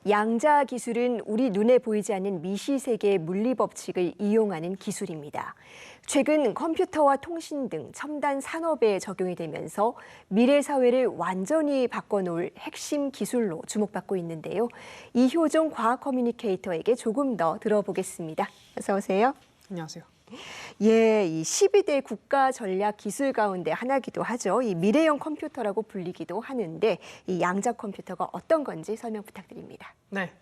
양자 기술은 우리 눈에 보이지 않는 미시세계의 물리 법칙을 이용하는 기술입니다. 최근 컴퓨터와 통신 등 첨단 산업에 적용이 되면서 미래 사회를 완전히 바꿔놓을 핵심 기술로 주목받고 있는데요. 이효종 과학 커뮤니케이터에게 조금 더 들어보겠습니다. 어서 오세요. 안녕하세요. 예, 이 12대 국가 전략 기술 가운데 하나기도 하죠. 이 미래형 컴퓨터라고 불리기도 하는데 이 양자 컴퓨터가 어떤 건지 설명 부탁드립니다. 네,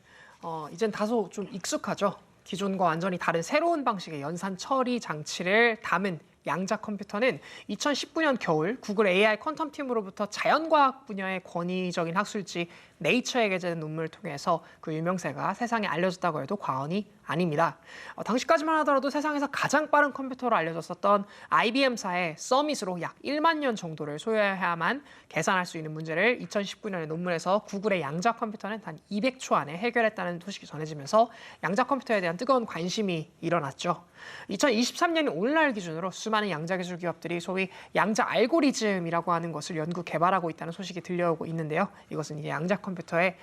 이젠 다소 좀 익숙하죠. 기존과 완전히 다른 새로운 방식의 연산 처리 장치를 담은 양자 컴퓨터는 2019년 겨울 구글 AI 퀀텀 팀으로부터 자연과학 분야의 권위적인 학술지 네이처에 게재된 논문을 통해서 그 유명세가 세상에 알려졌다고 해도 과언이 아닙니다. 당시까지만 하더라도 세상에서 가장 빠른 컴퓨터로 알려졌었던 IBM사의 서밋으로 약 1만 년 정도를 소요해야만 계산할 수 있는 문제를 2019년에 논문에서 구글의 양자 컴퓨터는 단 200초 안에 해결했다는 소식이 전해지면서 양자 컴퓨터에 대한 뜨거운 관심이 일어났죠. 2023년이 오늘날 기준으로 수많은 양자 기술 기업들이 소위 양자 알고리즘이라고 하는 것을 연구 개발하고 있다는 소식이 들려오고 있는데요. 이것은 이제 양자 컴퓨터의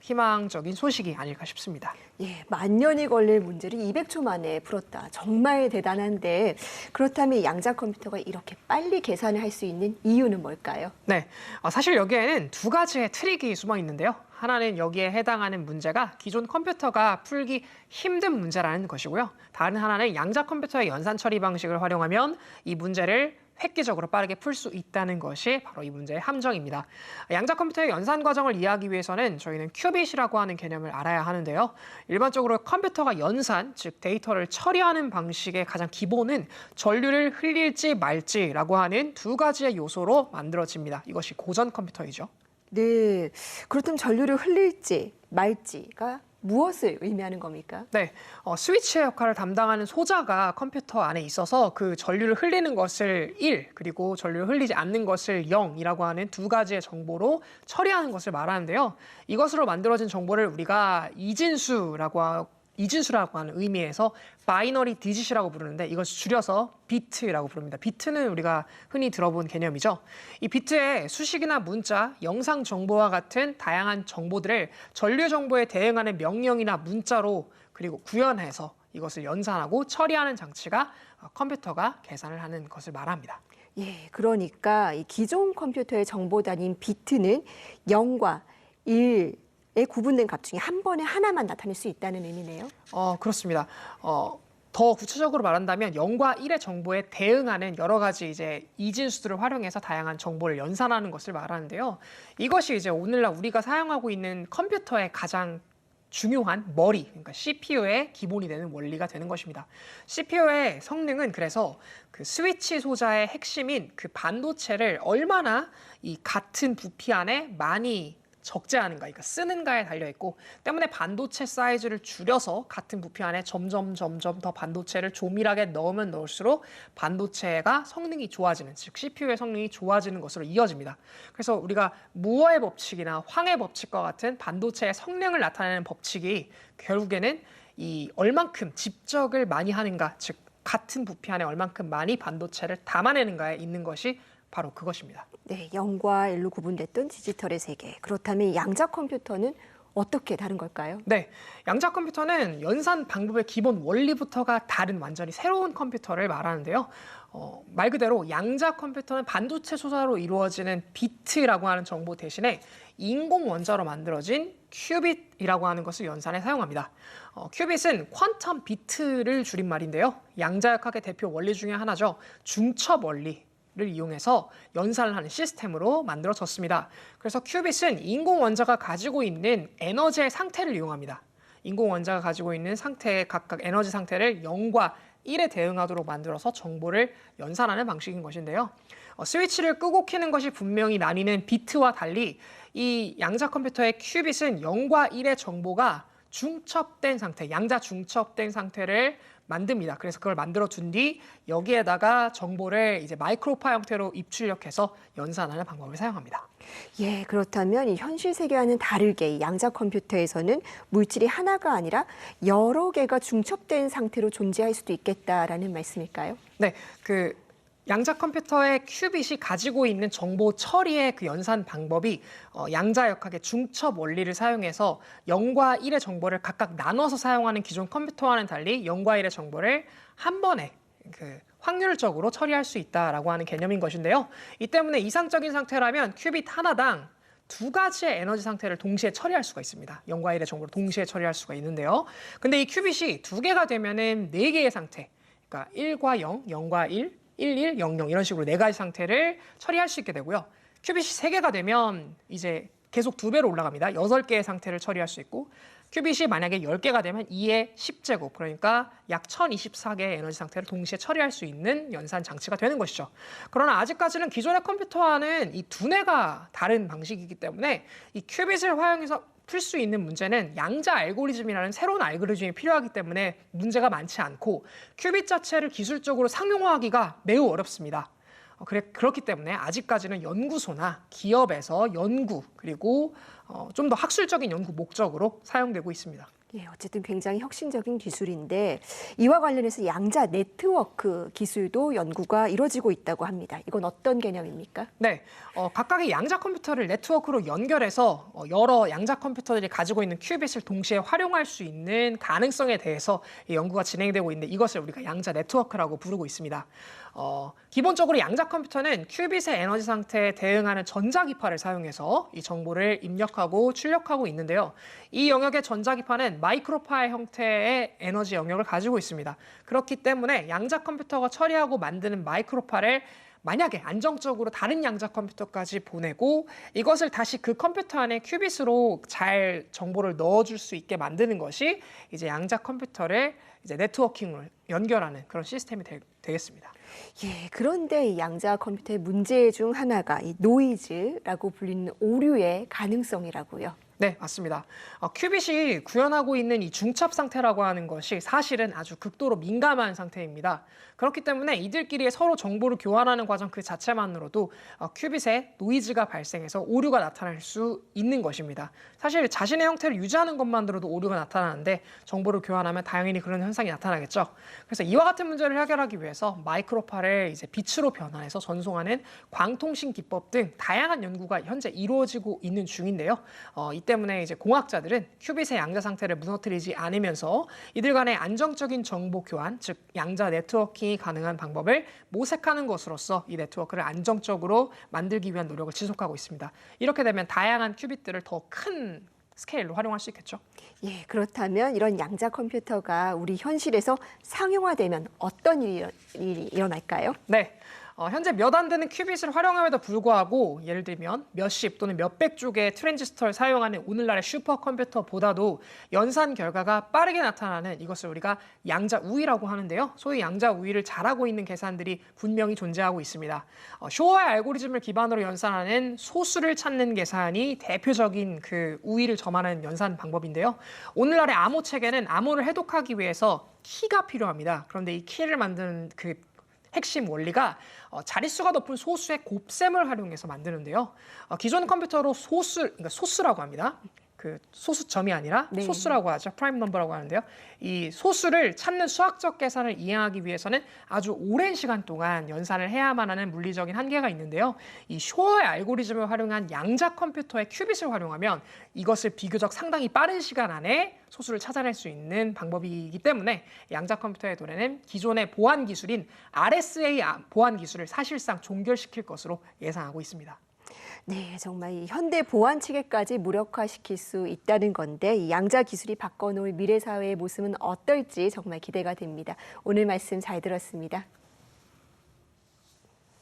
희망적인 소식이 아닐까 싶습니다. 예, 만 년이 걸릴 문제를 200초 만에 풀었다. 정말 대단한데 그렇다면 양자 컴퓨터가 이렇게 빨리 계산을 할 수 있는 이유는 뭘까요? 네, 사실 여기에는 두 가지의 트릭이 숨어 있는데요. 하나는 여기에 해당하는 문제가 기존 컴퓨터가 풀기 힘든 문제라는 것이고요. 다른 하나는 양자 컴퓨터의 연산 처리 방식을 활용하면 이 문제를 획기적으로 빠르게 풀 수 있다는 것이 바로 이 문제의 함정입니다. 양자 컴퓨터의 연산 과정을 이해하기 위해서는 저희는 큐빗이라고 하는 개념을 알아야 하는데요. 일반적으로 컴퓨터가 연산, 즉 데이터를 처리하는 방식의 가장 기본은 전류를 흘릴지 말지라고 하는 두 가지의 요소로 만들어집니다. 이것이 고전 컴퓨터이죠. 네, 그렇다면 전류를 흘릴지 말지가 무엇을 의미하는 겁니까? 네, 스위치의 역할을 담당하는 소자가 컴퓨터 안에 있어서 그 전류를 흘리는 것을 1, 그리고 전류를 흘리지 않는 것을 0이라고 하는 두 가지의 정보로 처리하는 것을 말하는데요. 이것으로 만들어진 정보를 우리가 이진수라고 하는 의미에서 바이너리 디짓이라고 부르는데 이것을 줄여서 비트라고 부릅니다. 비트는 우리가 흔히 들어본 개념이죠. 이 비트에 수식이나 문자, 영상 정보와 같은 다양한 정보들을 전류 정보에 대응하는 명령이나 문자로 그리고 구현해서 이것을 연산하고 처리하는 장치가 컴퓨터가 계산을 하는 것을 말합니다. 예, 그러니까 이 기존 컴퓨터의 정보단위인 비트는 0과 1, 에 구분된 값 중에 한 번에 하나만 나타낼 수 있다는 의미네요. 그렇습니다. 더 구체적으로 말한다면 0과 1의 정보에 대응하는 여러 가지 이제 이진수들을 활용해서 다양한 정보를 연산하는 것을 말하는데요. 이것이 이제 오늘날 우리가 사용하고 있는 컴퓨터의 가장 중요한 머리, 그러니까 CPU의 기본이 되는 원리가 되는 것입니다. CPU의 성능은 그래서 그 스위치 소자의 핵심인 그 반도체를 얼마나 이 같은 부피 안에 많이 적재하는가, 그러니까 쓰는가에 달려있고 때문에 반도체 사이즈를 줄여서 같은 부피 안에 점점 더 반도체를 조밀하게 넣으면 넣을수록 반도체가 성능이 좋아지는, 즉 CPU의 성능이 좋아지는 것으로 이어집니다. 그래서 우리가 무어의 법칙이나 황의 법칙과 같은 반도체의 성능을 나타내는 법칙이 결국에는 이 얼만큼 집적을 많이 하는가, 즉 같은 부피 안에 얼만큼 많이 반도체를 담아내는가에 있는 것이 바로 그것입니다. 네, 0과 1로 구분됐던 디지털의 세계. 그렇다면 양자 컴퓨터는 어떻게 다른 걸까요? 네, 양자 컴퓨터는 연산 방법의 기본 원리부터가 다른 완전히 새로운 컴퓨터를 말하는데요. 말 그대로 양자 컴퓨터는 반도체 소자로 이루어지는 비트라고 하는 정보 대신에 인공 원자로 만들어진 큐빗이라고 하는 것을 연산에 사용합니다. 큐빗은 퀀텀 비트를 줄인 말인데요. 양자역학의 대표 원리 중에 하나죠. 중첩 원리. 를 이용해서 연산을 하는 시스템으로 만들어졌습니다. 그래서 큐빗은 인공 원자가 가지고 있는 에너지의 상태를 이용합니다. 인공 원자가 가지고 있는 상태의 각각 에너지 상태를 0과 1에 대응하도록 만들어서 정보를 연산하는 방식인 것인데요. 스위치를 끄고 켜는 것이 분명히 나뉘는 비트와 달리 이 양자 컴퓨터의 큐빗은 0과 1의 정보가 중첩된 상태, 양자 중첩된 상태를 만듭니다. 그래서 그걸 만들어 둔 뒤 여기에다가 정보를 이제 마이크로파 형태로 입출력해서 연산하는 방법을 사용합니다. 예, 그렇다면 이 현실 세계와는 다르게 이 양자 컴퓨터에서는 물질이 하나가 아니라 여러 개가 중첩된 상태로 존재할 수도 있겠다라는 말씀일까요? 네, 양자 컴퓨터의 큐빗이 가지고 있는 정보 처리의 그 연산 방법이 양자역학의 중첩 원리를 사용해서 0과 1의 정보를 각각 나눠서 사용하는 기존 컴퓨터와는 달리 0과 1의 정보를 한 번에 그 확률적으로 처리할 수 있다라고 하는 개념인 것인데요. 이 때문에 이상적인 상태라면 큐빗 하나당 두 가지의 에너지 상태를 동시에 처리할 수가 있습니다. 0과 1의 정보를 동시에 처리할 수가 있는데요. 근데 이 큐빗이 두 개가 되면은 네 개의 상태, 그러니까 1과 0, 0과 1, 1, 1, 0, 0 이런 식으로 네 가지 상태를 처리할 수 있게 되고요. 큐빗이 세 개가 되면 이제 계속 두 배로 올라갑니다. 6개의 상태를 처리할 수 있고 큐빗이 만약에 10개가 되면 2의 10제곱, 그러니까 약 1024개의 에너지 상태를 동시에 처리할 수 있는 연산 장치가 되는 것이죠. 그러나 아직까지는 기존의 컴퓨터와는 이 두뇌가 다른 방식이기 때문에 이 큐빗을 활용해서 풀 수 있는 문제는 양자 알고리즘이라는 새로운 알고리즘이 필요하기 때문에 문제가 많지 않고 큐빗 자체를 기술적으로 상용화하기가 매우 어렵습니다. 그렇기 때문에 아직까지는 연구소나 기업에서 연구 그리고 좀 더 학술적인 연구 목적으로 사용되고 있습니다. 예, 어쨌든 굉장히 혁신적인 기술인데 이와 관련해서 양자 네트워크 기술도 연구가 이루어지고 있다고 합니다. 이건 어떤 개념입니까? 네, 각각의 양자 컴퓨터를 네트워크로 연결해서 여러 양자 컴퓨터들이 가지고 있는 큐빗을 동시에 활용할 수 있는 가능성에 대해서 연구가 진행되고 있는데 이것을 우리가 양자 네트워크라고 부르고 있습니다. 기본적으로 양자 컴퓨터는 큐빗의 에너지 상태에 대응하는 전자기파를 사용해서 이 정보를 입력하고 출력하고 있는데요. 이 영역의 전자기파는 마이크로파의 형태의 에너지 영역을 가지고 있습니다. 그렇기 때문에 양자 컴퓨터가 처리하고 만드는 마이크로파를 만약에 안정적으로 다른 양자 컴퓨터까지 보내고 이것을 다시 그 컴퓨터 안에 큐빗으로 잘 정보를 넣어줄 수 있게 만드는 것이 이제 양자 컴퓨터를 이제 네트워킹으로 연결하는 그런 시스템이 되겠습니다. 예, 그런데 이 양자 컴퓨터의 문제 중 하나가 이 노이즈라고 불리는 오류의 가능성이라고요. 네, 맞습니다. 큐빗이 구현하고 있는 이 중첩 상태라고 하는 것이 사실은 아주 극도로 민감한 상태입니다. 그렇기 때문에 이들끼리 서로 정보를 교환하는 과정 그 자체만으로도 큐빗에 노이즈가 발생해서 오류가 나타날 수 있는 것입니다. 사실 자신의 형태를 유지하는 것만으로도 오류가 나타나는데 정보를 교환하면 당연히 그런 현상이 나타나겠죠. 그래서 이와 같은 문제를 해결하기 위해서 마이크로파를 이제 빛으로 변환해서 전송하는 광통신 기법 등 다양한 연구가 현재 이루어지고 있는 중인데요. 이 때문에 이제 공학자들은 큐빗의 양자 상태를 무너뜨리지 않으면서 이들 간의 안정적인 정보 교환, 즉 양자 네트워킹이 가능한 방법을 모색하는 것으로서 이 네트워크를 안정적으로 만들기 위한 노력을 지속하고 있습니다. 이렇게 되면 다양한 큐빗들을 더 큰 스케일로 활용할 수 있겠죠. 예, 그렇다면 이런 양자 컴퓨터가 우리 현실에서 상용화되면 어떤 일이 일어날까요? 네. 현재 몇 안 되는 큐빗을 활용함에도 불구하고 예를 들면 몇십 또는 몇백 쪽의 트랜지스터를 사용하는 오늘날의 슈퍼컴퓨터보다도 연산 결과가 빠르게 나타나는 이것을 우리가 양자 우위라고 하는데요. 소위 양자 우위를 잘하고 있는 계산들이 분명히 존재하고 있습니다. 쇼어의 알고리즘을 기반으로 연산하는 소수를 찾는 계산이 대표적인 그 우위를 점하는 연산 방법인데요. 오늘날의 암호 체계는 암호를 해독하기 위해서 키가 필요합니다. 그런데 이 키를 만드는 그 핵심 원리가 자릿수가 높은 소수의 곱셈을 활용해서 만드는데요. 기존 컴퓨터로 그러니까 소수라고 합니다. 그 소수점이 아니라 네. 소수라고 하죠. 프라임 넘버라고 하는데요. 이 소수를 찾는 수학적 계산을 이해하기 위해서는 아주 오랜 시간 동안 연산을 해야만 하는 물리적인 한계가 있는데요. 이 쇼어의 알고리즘을 활용한 양자 컴퓨터의 큐빗을 활용하면 이것을 비교적 상당히 빠른 시간 안에 소수를 찾아낼 수 있는 방법이기 때문에 양자 컴퓨터의 도래는 기존의 보안 기술인 RSA 보안 기술을 사실상 종결시킬 것으로 예상하고 있습니다. 네, 정말 이 현대 보안 체계까지 무력화시킬 수 있다는 건데 이 양자 기술이 바꿔놓을 미래 사회의 모습은 어떨지 정말 기대가 됩니다. 오늘 말씀 잘 들었습니다.